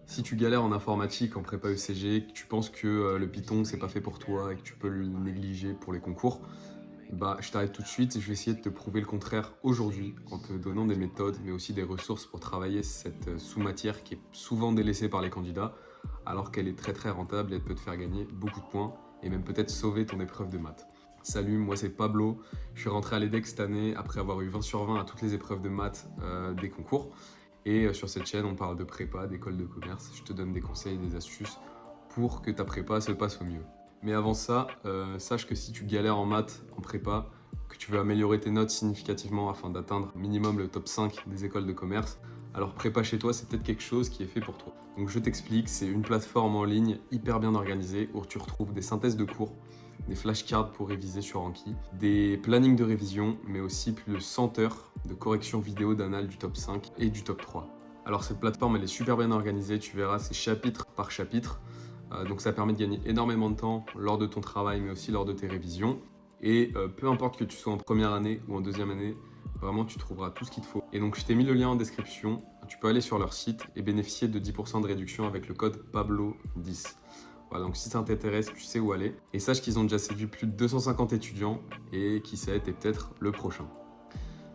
Si tu galères en informatique, en prépa ECG, que tu penses que le Python, c'est pas fait pour toi et que tu peux le négliger pour les concours, bah, je t'arrête tout de suite et je vais essayer de te prouver le contraire aujourd'hui en te donnant des méthodes, mais aussi des ressources pour travailler cette sous-matière qui est souvent délaissée par les candidats, alors qu'elle est très très rentable et elle peut te faire gagner beaucoup de points et même peut-être sauver ton épreuve de maths. Salut, moi c'est Pablo, je suis rentré à l'EDEC cette année après avoir eu 20 sur 20 à toutes les épreuves de maths des concours. Et sur cette chaîne, on parle de prépa, d'école de commerce. Je te donne des conseils, des astuces pour que ta prépa se passe au mieux. Mais avant ça, sache que si tu galères en maths, en prépa, que tu veux améliorer tes notes significativement afin d'atteindre minimum le top 5 des écoles de commerce, alors prépa chez toi, c'est peut-être quelque chose qui est fait pour toi. Donc je t'explique, c'est une plateforme en ligne hyper bien organisée où tu retrouves des synthèses de cours, des flashcards pour réviser sur Anki, des plannings de révision, mais aussi plus de 100 heures de correction vidéo d'annales du top 5 et du top 3. Alors cette plateforme, elle est super bien organisée, tu verras, c'est chapitre par chapitre. Donc ça permet de gagner énormément de temps lors de ton travail, mais aussi lors de tes révisions. Et peu importe que tu sois en première année ou en deuxième année, vraiment tu trouveras tout ce qu'il te faut. Et donc je t'ai mis le lien en description, tu peux aller sur leur site et bénéficier de 10% de réduction avec le code PABLO10. Voilà, donc si ça t'intéresse, tu sais où aller. Et sache qu'ils ont déjà séduit plus de 250 étudiants et qui sait, t'es peut-être le prochain.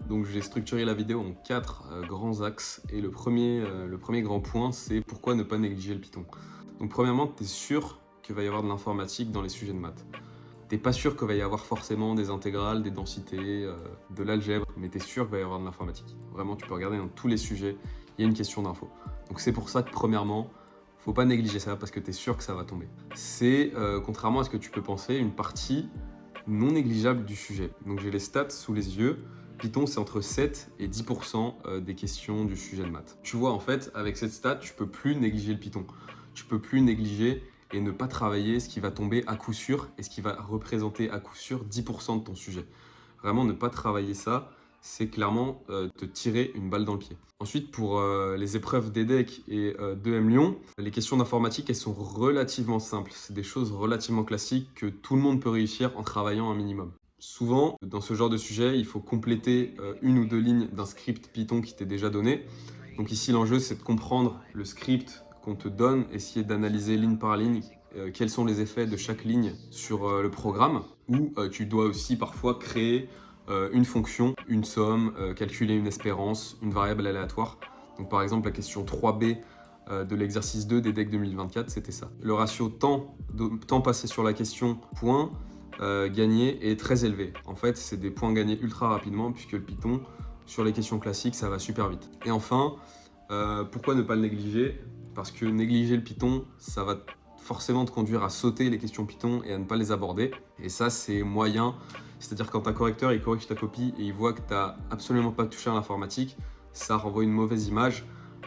Donc j'ai structuré la vidéo en 4 grands axes et le premier grand point, c'est pourquoi ne pas négliger le Python. Donc premièrement, tu es sûr qu'il va y avoir de l'informatique dans les sujets de maths. T'es pas sûr qu'il va y avoir forcément des intégrales, des densités, de l'algèbre, mais tu es sûr qu'il va y avoir de l'informatique. Vraiment, tu peux regarder dans tous les sujets, il y a une question d'info. Donc c'est pour ça que premièrement, faut pas négliger ça parce que tu es sûr que ça va tomber. C'est, contrairement à ce que tu peux penser, une partie non négligeable du sujet. Donc j'ai les stats sous les yeux. Python, c'est entre 7 et 10% des questions du sujet de maths. Tu vois, en fait, avec cette stat, tu peux plus négliger le Python. Tu peux plus négliger et ne pas travailler ce qui va tomber à coup sûr et ce qui va représenter à coup sûr 10% de ton sujet. Vraiment, ne pas travailler ça, c'est clairement te tirer une balle dans le pied. Ensuite, pour les épreuves d'EDEC et d'EM Lyon, les questions d'informatique, elles sont relativement simples. C'est des choses relativement classiques que tout le monde peut réussir en travaillant un minimum. Souvent, dans ce genre de sujet, il faut compléter une ou deux lignes d'un script Python qui t'est déjà donné. Donc ici, l'enjeu, c'est de comprendre le script qu'on te donne, essayer d'analyser ligne par ligne quels sont les effets de chaque ligne sur le programme, ou tu dois aussi parfois créer une fonction, une somme, calculer une espérance, une variable aléatoire. Donc par exemple, la question 3B de l'exercice 2 des DEC 2024, c'était ça. Le ratio temps passé sur la question, point gagné est très élevé. En fait, c'est des points gagnés ultra rapidement puisque le Python, sur les questions classiques, ça va super vite. Et enfin, pourquoi ne pas le négliger? Parce que négliger le Python, ça va forcément te conduire à sauter les questions Python et à ne pas les aborder. Et ça, c'est moyen. C'est-à-dire quand un correcteur il corrige ta copie et il voit que tu n'as absolument pas touché à l'informatique, ça renvoie une mauvaise image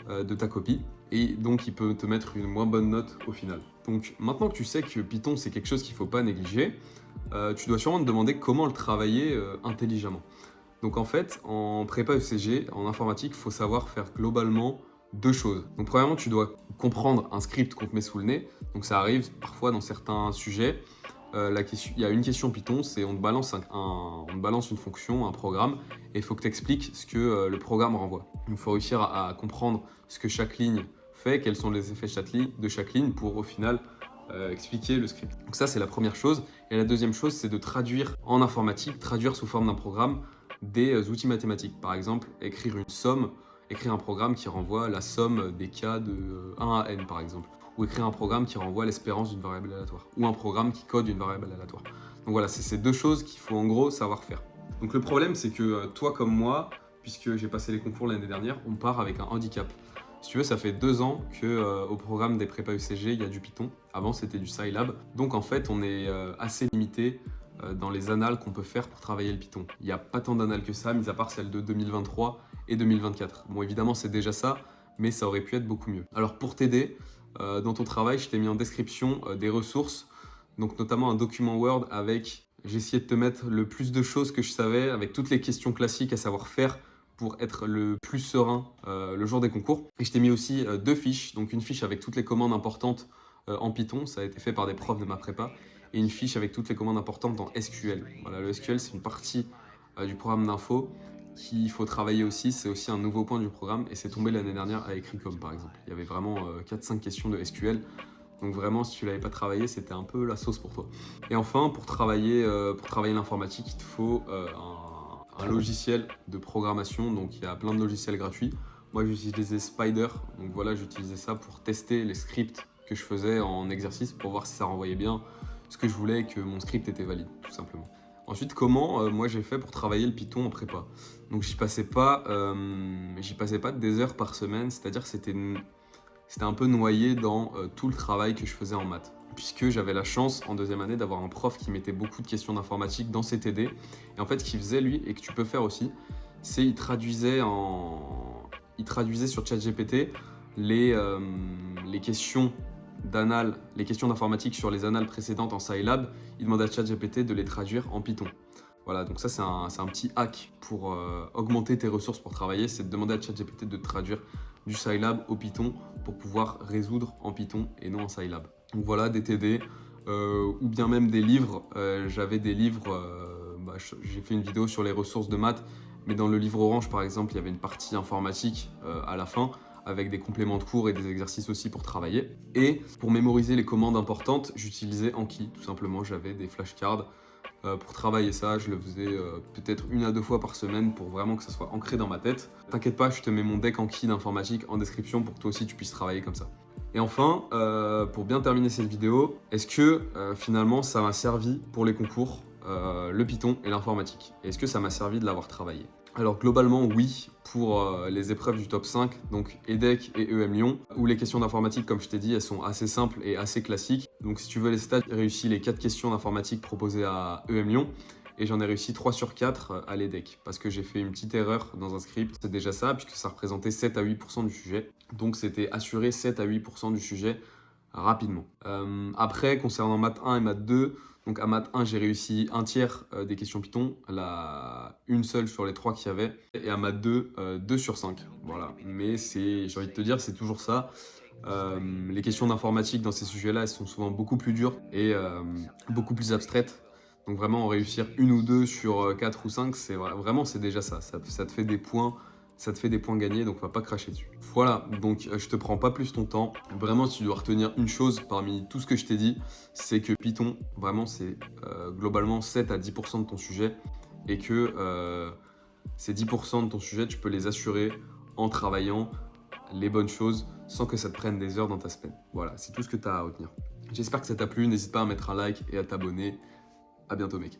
de ta copie. Et donc, il peut te mettre une moins bonne note au final. Donc, maintenant que tu sais que Python, c'est quelque chose qu'il ne faut pas négliger, tu dois sûrement te demander comment le travailler intelligemment. Donc en fait, en prépa ECG, en informatique, il faut savoir faire globalement deux choses. Donc premièrement, tu dois comprendre un script qu'on te met sous le nez. Donc ça arrive parfois dans certains sujets. Il y a une question Python, c'est on te balance une fonction, un programme, et il faut que tu expliques ce que le programme renvoie. Il faut réussir à comprendre ce que chaque ligne fait, quels sont les effets de chaque ligne pour au final expliquer le script. Donc ça, c'est la première chose. Et la deuxième chose, c'est de traduire en informatique, traduire sous forme d'un programme des outils mathématiques. Par exemple, écrire une somme, écrire un programme qui renvoie la somme des cas de 1 à n par exemple. Ou écrire un programme qui renvoie l'espérance d'une variable aléatoire. Ou un programme qui code une variable aléatoire. Donc voilà, c'est ces deux choses qu'il faut en gros savoir faire. Donc le problème, c'est que toi comme moi, puisque j'ai passé les concours l'année dernière, on part avec un handicap. Si tu veux, ça fait 2 ans que au programme des prépa UCG, il y a du Python. Avant, c'était du Scilab. Donc en fait, on est assez limité dans les annales qu'on peut faire pour travailler le Python. Il n'y a pas tant d'annales que ça, mis à part celles de 2023 et 2024. Bon, évidemment, c'est déjà ça, mais ça aurait pu être beaucoup mieux. Alors pour t'aider dans ton travail, je t'ai mis en description des ressources, donc notamment un document Word avec, j'ai essayé de te mettre le plus de choses que je savais, avec toutes les questions classiques à savoir faire pour être le plus serein le jour des concours. Et je t'ai mis aussi deux fiches, donc une fiche avec toutes les commandes importantes en Python, ça a été fait par des profs de ma prépa, et une fiche avec toutes les commandes importantes dans SQL. Voilà, le SQL, c'est une partie du programme d'info qu'il faut travailler aussi, c'est aussi un nouveau point du programme et c'est tombé l'année dernière à Ecricom par exemple. Il y avait vraiment 4-5 questions de SQL. Donc vraiment, si tu l'avais pas travaillé, c'était un peu la sauce pour toi. Et enfin, pour travailler l'informatique, il te faut un logiciel de programmation. Donc il y a plein de logiciels gratuits. Moi, j'utilisais Spider. Donc voilà, j'utilisais ça pour tester les scripts que je faisais en exercice pour voir si ça renvoyait bien ce que je voulais et que mon script était valide, tout simplement. Ensuite, comment moi j'ai fait pour travailler le Python en prépa. Donc j'y passais pas des heures par semaine, c'est-à-dire que c'était un peu noyé dans tout le travail que je faisais en maths. Puisque j'avais la chance en deuxième année d'avoir un prof qui mettait beaucoup de questions d'informatique dans ses TD. Et en fait, ce qu'il faisait lui, et que tu peux faire aussi, c'est il traduisait sur ChatGPT les questions les questions d'informatique sur les annales précédentes en Scilab. Il demandait à ChatGPT de les traduire en Python. Voilà, donc ça c'est un petit hack pour augmenter tes ressources pour travailler, c'est de demander à ChatGPT de traduire du Scilab au Python pour pouvoir résoudre en Python et non en Scilab. Donc voilà, des TD ou bien même des livres. J'avais des livres, j'ai fait une vidéo sur les ressources de maths, mais dans le livre Orange par exemple, il y avait une partie informatique à la fin avec des compléments de cours et des exercices aussi pour travailler. Et pour mémoriser les commandes importantes, j'utilisais Anki, tout simplement. J'avais des flashcards pour travailler ça. Je le faisais peut-être 1 à 2 fois par semaine pour vraiment que ça soit ancré dans ma tête. T'inquiète pas, je te mets mon deck Anki d'informatique en description pour que toi aussi tu puisses travailler comme ça. Et enfin, pour bien terminer cette vidéo, est-ce que finalement ça m'a servi pour les concours, le Python et l'informatique? Est-ce que ça m'a servi de l'avoir travaillé? Alors globalement oui, pour les épreuves du top 5, donc EDEC et EM Lyon, où les questions d'informatique, comme je t'ai dit, elles sont assez simples et assez classiques. Donc si tu veux les stats, j'ai réussi les 4 questions d'informatique proposées à EM Lyon, et j'en ai réussi 3 sur 4 à l'EDEC, parce que j'ai fait une petite erreur dans un script. C'est déjà ça, puisque ça représentait 7 à 8% du sujet. Donc c'était assuré 7 à 8% du sujet rapidement. Après, concernant maths 1 et maths 2, donc à maths 1, j'ai réussi un tiers des questions Python, une seule sur les 3 qu'il y avait. Et à maths 2, 2 sur 5. Voilà. Mais j'ai envie de te dire, c'est toujours ça. Les questions d'informatique dans ces sujets-là, elles sont souvent beaucoup plus dures et beaucoup plus abstraites. Donc vraiment, en réussir 1 ou 2 sur 4 ou 5, c'est déjà ça. Ça te fait des points. Ça te fait des points gagnés, donc on va pas cracher dessus. Voilà, donc je te prends pas plus ton temps. Vraiment, si tu dois retenir une chose parmi tout ce que je t'ai dit, c'est que Python, vraiment, c'est globalement 7 à 10% de ton sujet et que ces 10% de ton sujet, tu peux les assurer en travaillant les bonnes choses sans que ça te prenne des heures dans ta semaine. Voilà, c'est tout ce que tu as à retenir. J'espère que ça t'a plu. N'hésite pas à mettre un like et à t'abonner. À bientôt, mec.